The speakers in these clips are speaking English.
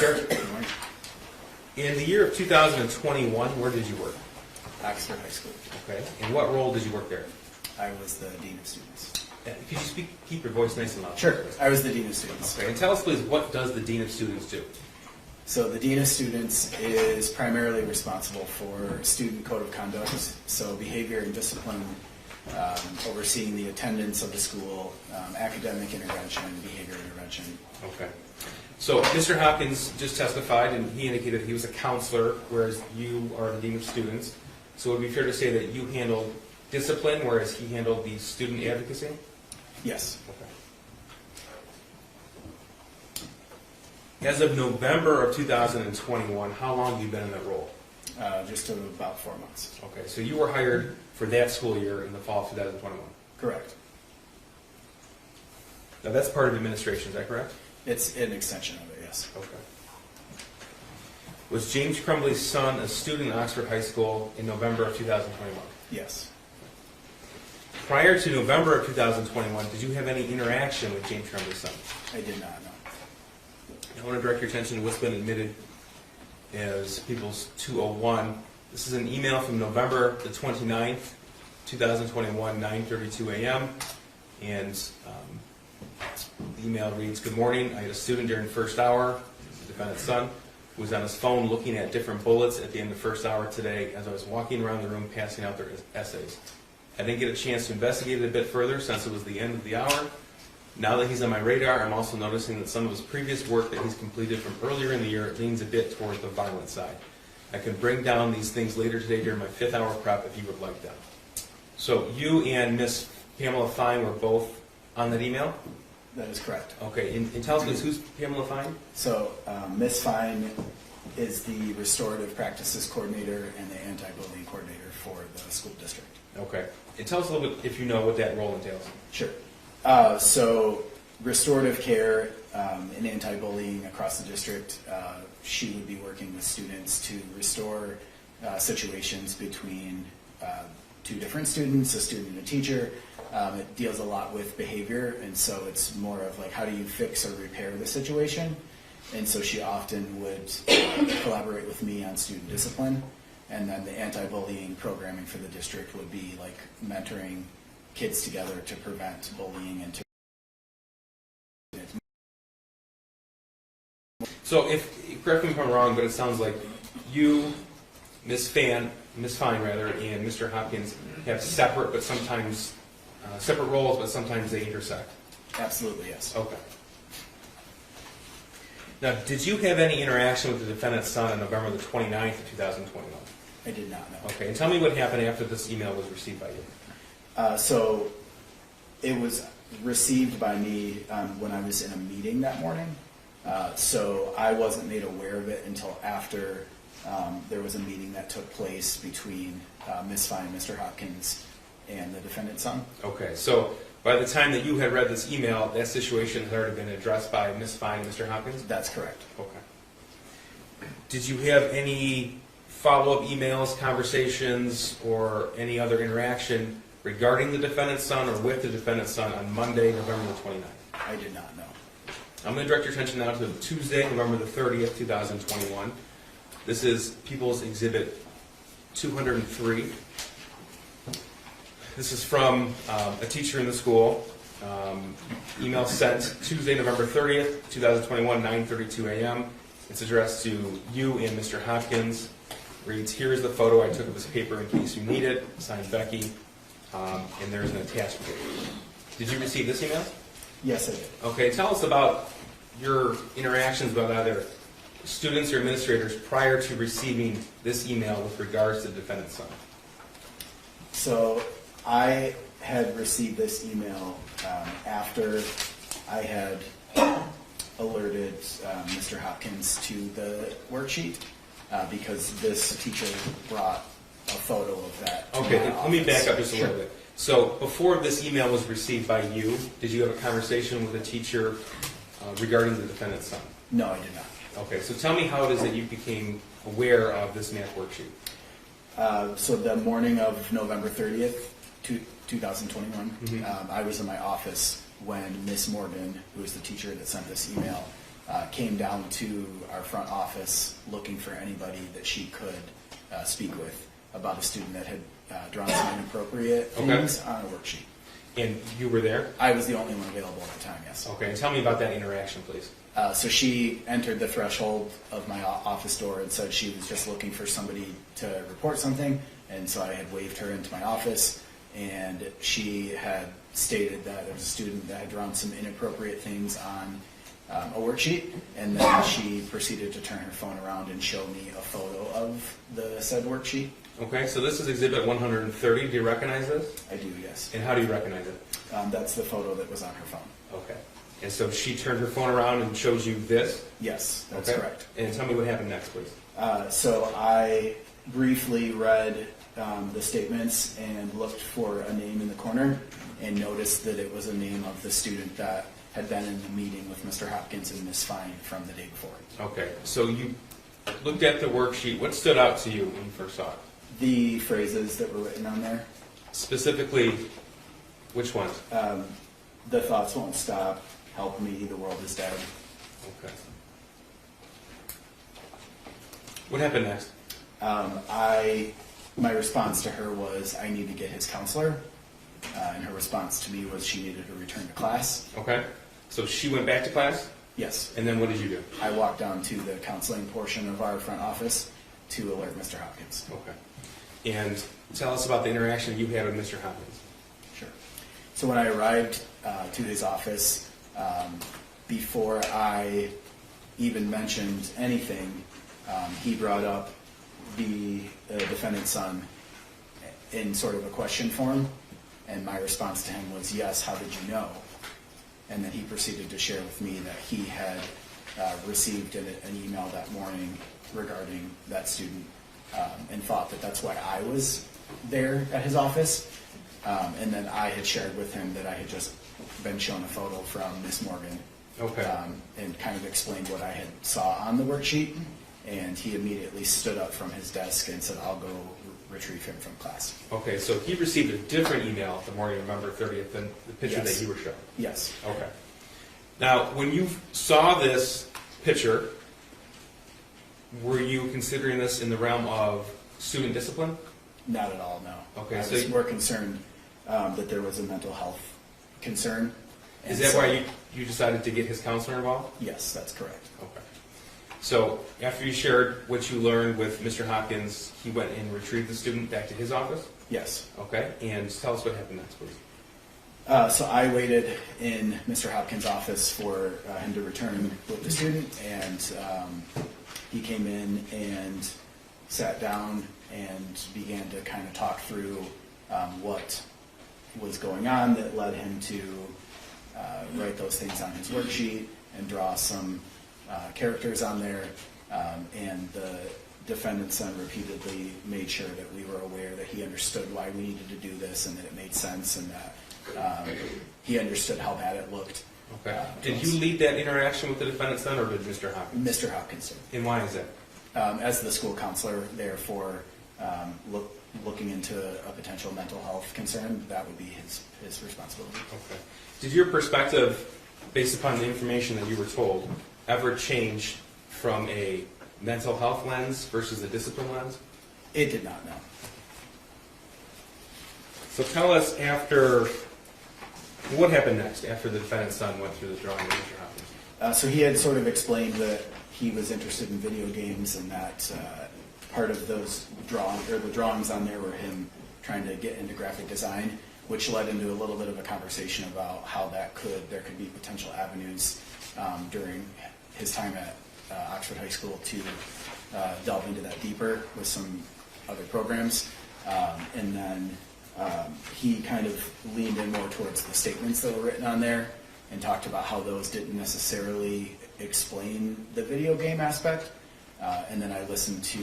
sir. Good morning. In the year of 2021, where did you work? Oxford High School. Okay. And what role did you work there? I was the Dean of Students. Could you keep your voice nice and loud? Sure. I was the Dean of Students. Okay. And tell us, please, what does the Dean of Students do? So the Dean of Students is primarily responsible for student code of conduct, so behavior and discipline, overseeing the attendance of the school, academic intervention, behavior intervention. Okay. So Mr. Hopkins just testified, and he indicated he was a counselor, whereas you are the Dean of Students. So it would be fair to say that you handled discipline, whereas he handled the student advocacy? Yes. Okay. As of November of 2021, how long have you been in that role? Just about 4 months. Okay, so you were hired for that school year in the fall of 2021. Correct. Now that's part of administration, is that correct? It's an extension of it, yes. Okay. Was James Crumbley's son a student at Oxford High School in November of 2021? Yes. Prior to November of 2021, did you have any interaction with James Crumbley's son? I did not know. I want to direct your attention to what's been admitted as People's 201. This is an email from November the 29th, 2021, 9:32 a.m. And the email reads, "Good morning. I had a student during first hour, the defendant's son, who was on his phone looking at different bullets at the end of first hour today as I was walking around the room passing out their essays. I didn't get a chance to investigate it a bit further since it was the end of the hour. Now that he's on my radar, I'm also noticing that some of his previous work that he's completed from earlier in the year leans a bit towards the violent side. I can bring down these things later today during my 5th hour prep if you would like them." So you and Miss Pamela Fine were both on that email? That is correct. Okay, and tell us, please, who's Pamela Fine? So Ms. Fine is the restorative practices coordinator and the anti-bullying coordinator for the school district. Okay, and tell us a little bit, if you know, what that role entails. Sure. So restorative care and anti-bullying across the district, she would be working with students to restore situations between two different students, a student and a teacher. It deals a lot with behavior, and so it's more of like, how do you fix or repair the situation? And so she often would collaborate with me on student discipline, and then the anti-bullying programming for the district would be like mentoring kids together to prevent bullying and to. So, correct me if I'm wrong, but it sounds like you, Ms. Fine, and Mr. Hopkins have separate, but sometimes separate roles, but sometimes they intersect. Absolutely, yes. Okay. Now, did you have any interaction with the defendant's son on November the 29th of 2021? I did not know. Okay, and tell me what happened after this email was received by you. So it was received by me when I was in a meeting that morning. So I wasn't made aware of it until after there was a meeting that took place between Ms. Fine and Mr. Hopkins and the defendant's son. Okay, so by the time that you had read this email, that situation had already been addressed by Ms. Fine and Mr. Hopkins? That's correct. Okay. Did you have any follow-up emails, conversations, or any other interaction regarding the defendant's son or with the defendant's son on Monday, November the 29th? I did not know. I'm going to direct your attention now to Tuesday, November the 30th, 2021. This is People's Exhibit 203. This is from a teacher in the school. Email sent Tuesday, November 30th, 2021, 9:32 a.m. It's addressed to you and Mr. Hopkins. Reads, "Here's the photo I took of this paper in case you need it." Signed, Becky. And there's an attachment. Did you receive this email? Yes, I did. Okay, tell us about your interactions with either students or administrators prior to receiving this email with regards to the defendant's son. So I had received this email after I had alerted Mr. Hopkins to the worksheet because this teacher brought a photo of that. Okay, let me back up just a little bit. So before this email was received by you, did you have a conversation with a teacher regarding the defendant's son? No, I did not. Okay, so tell me how it is that you became aware of this math worksheet. So the morning of November 30th, 2021, I was in my office when Miss Morgan, who was the teacher that sent this email, came down to our front office looking for anybody that she could speak with about a student that had drawn some inappropriate things on a worksheet. And you were there? I was the only one available at the time, yes. Okay, and tell me about that interaction, please. So she entered the threshold of my office door and said she was just looking for somebody to report something, and so I had waved her into my office, and she had stated that there was a student that had drawn some inappropriate things on a worksheet, and then she proceeded to turn her phone around and show me a photo of the said worksheet. Okay, so this is Exhibit 130. Do you recognize this? I do, yes. And how do you recognize it? That's the photo that was on her phone. Okay. And so she turned her phone around and showed you this? Yes, that's Okay. correct. And tell me what happened next, please. So I briefly read the statements and looked for a name in the corner and noticed that it was a name of the student that had been in the meeting with Mr. Hopkins and Ms. Fine from the day before. Okay, so you looked at the worksheet. What stood out to you when you first saw it? The phrases that were written on there, Specifically, which ones? the thoughts won't stop, help me, the world is dead. Okay. What happened next? My response to her was, I need to get his counselor. And her response to me was she needed to return to class. Okay. So she went back to class? Yes. And then what did you do? I walked down to the counseling portion of our front office to alert Mr. Hopkins. Okay. And tell us about the interaction you had with Mr. Hopkins. Sure. So when I arrived to his office, before I even mentioned anything, he brought up the defendant's son in sort of a question form, and my response to him was, yes, how did you know? And then he proceeded to share with me that he had received an email that morning regarding that student and thought that that's why I was there at his office. And then I had shared with him that I had just been shown a photo from Miss Morgan. Okay. And kind of explained what I had saw on the worksheet. And he immediately stood up from his desk and said, I'll go retrieve him from class. Okay, so he received a different email the morning of November 30th than the picture Yes. that you were shown? Yes. Okay. Now, when you saw this picture, were you considering this in the realm of student discipline? Not at all, no. Okay, I so was more concerned that there was a mental health concern. Is And that so- why you decided to get his counselor involved? Yes, that's correct. Okay. So after you shared what you learned with Mr. Hopkins, he went and retrieved the student back to his office? Yes. Okay, and tell us what happened next, please. So I waited in Mr. Hopkins' office for him to return with the student, and he came in and sat down and began to kind of talk through what was going on that led him to write those things on his worksheet and draw some characters on there. And the defendant's son repeatedly made sure that we were aware that he understood why we needed to do this and that it made sense and that he understood how bad it looked. Okay. Did you lead that interaction with the defendant's son, or did Mr. Hopkins? Mr. Hopkins, sir. And why is that? As the school counselor there for looking into a potential mental health concern, that would be his responsibility. Okay. Did your perspective, based upon the information that you were told, ever change from a mental health lens versus a discipline lens? It did not, no. So tell us what happened next after the defendant's son went through the drawing with Mr. Hopkins? So he had sort of explained that he was interested in video games and that part of those drawings on there were him trying to get into graphic design, which led into a little bit of a conversation about how there could be potential avenues during his time at Oxford High School to delve into that deeper with some other programs. And then he kind of leaned in more towards the statements that were written on there and talked about how those didn't necessarily explain the video game aspect. And then I listened to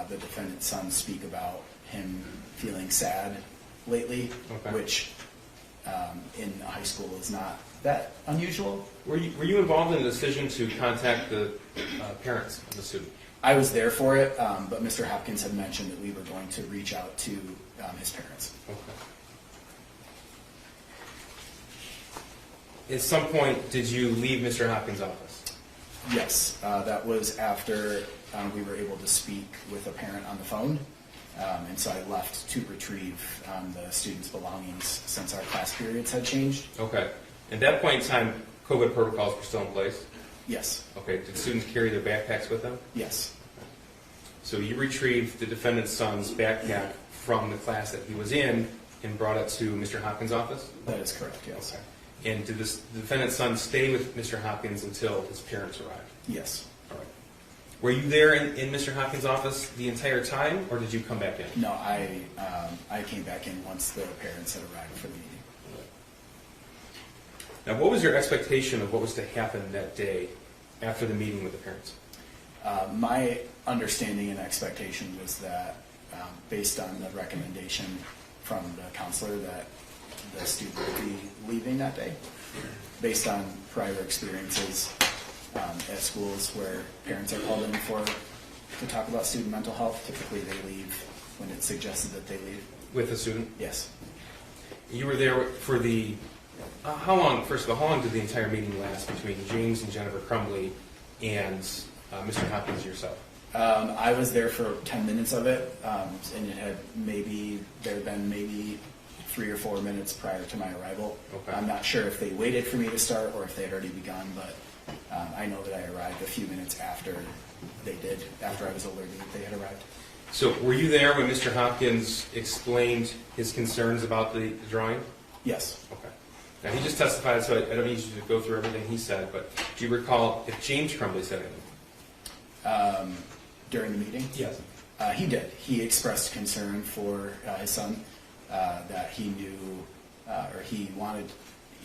the defendant's son speak about him feeling sad lately, Okay. which in high school is not that unusual. Were you involved in the decision to contact the parents of the student? I was there for it, but Mr. Hopkins had mentioned that we were going to reach out to his parents. Okay. At some point, did you leave Mr. Hopkins' office? Yes, that was after we were able to speak with a parent on the phone. And so I left to retrieve the students' belongings since our class periods had changed. Okay. At that point in time, COVID protocols were still in place? Yes, Okay. Did students carry their backpacks with them? yes, So you retrieved the defendant's son's backpack from the class that he was in and brought it to Mr. Hopkins' office? that is correct, yes. Okay. And did the defendant's son stay with Mr. Hopkins until his parents arrived? Yes. All right. Were you there in Mr. Hopkins' office the entire time, or did you come back in? No, I came back in once the parents had arrived for the meeting. Now, what was your expectation of what was to happen that day after the meeting with the parents? My understanding and expectation was that, based on the recommendation from the counselor, that the student would be leaving that day, based on prior experiences at schools where parents are called in to talk about student mental health. Typically, they leave when it's suggested that they leave. With the student? Yes. You were there for the, how long, first of all, how long did the entire meeting last between James and Jennifer Crumbley and Mr. Hopkins and yourself? I was there for 10 minutes of it, and there had been maybe 3 or 4 minutes prior to my arrival. Okay. I'm not sure if they waited for me to start or if they had already begun, but I know that I arrived a few minutes after they did, after I was alerted that they had arrived. So were you there when Mr. Hopkins explained his concerns about the drawing? Yes. Okay. Now, he just testified, so I don't need you to go through everything he said, but do you recall if James Crumbley said anything? During the meeting? Yes. He did. He expressed concern for his son, that he knew, or he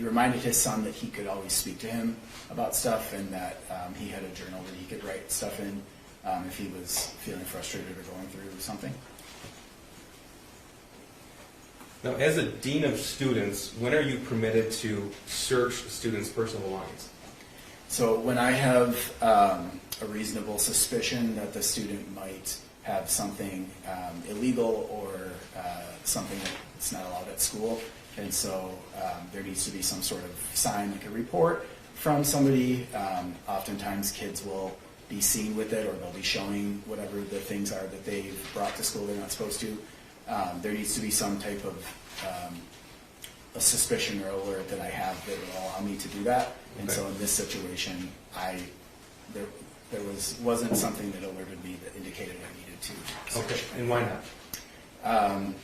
reminded his son that he could always speak to him about stuff, and that he had a journal that he could write stuff in if he was feeling frustrated or going through something. Now, as a dean of students, when are you permitted to search the students' personal belongings? So when I have a reasonable suspicion that the student might have something illegal or something that's not allowed at school, and so there needs to be some sort of sign, like a report from somebody. Oftentimes kids will be seen with it, or they'll be showing whatever the things are that they've brought to school they're not supposed to. There needs to be some type of a suspicion or alert that I have that will allow me to do that. And Okay. so in this situation, there wasn't something that alerted me that indicated I needed to search. Okay, and why not?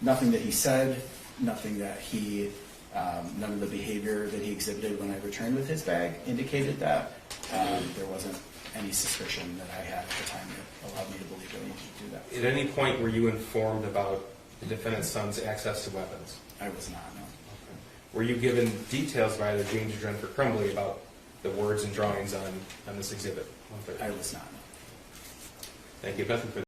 Nothing that he said, nothing that none of the behavior that he exhibited when I returned with his bag indicated that. There wasn't any suspicion that I had at the time that allowed me to believe I needed to do that. At any point were you informed about the defendant's son's access to weapons? I was not, no. Were you given details by either James or Jennifer Crumbley about the words and drawings on this exhibit? I was not, no. Thank you. Nothing further.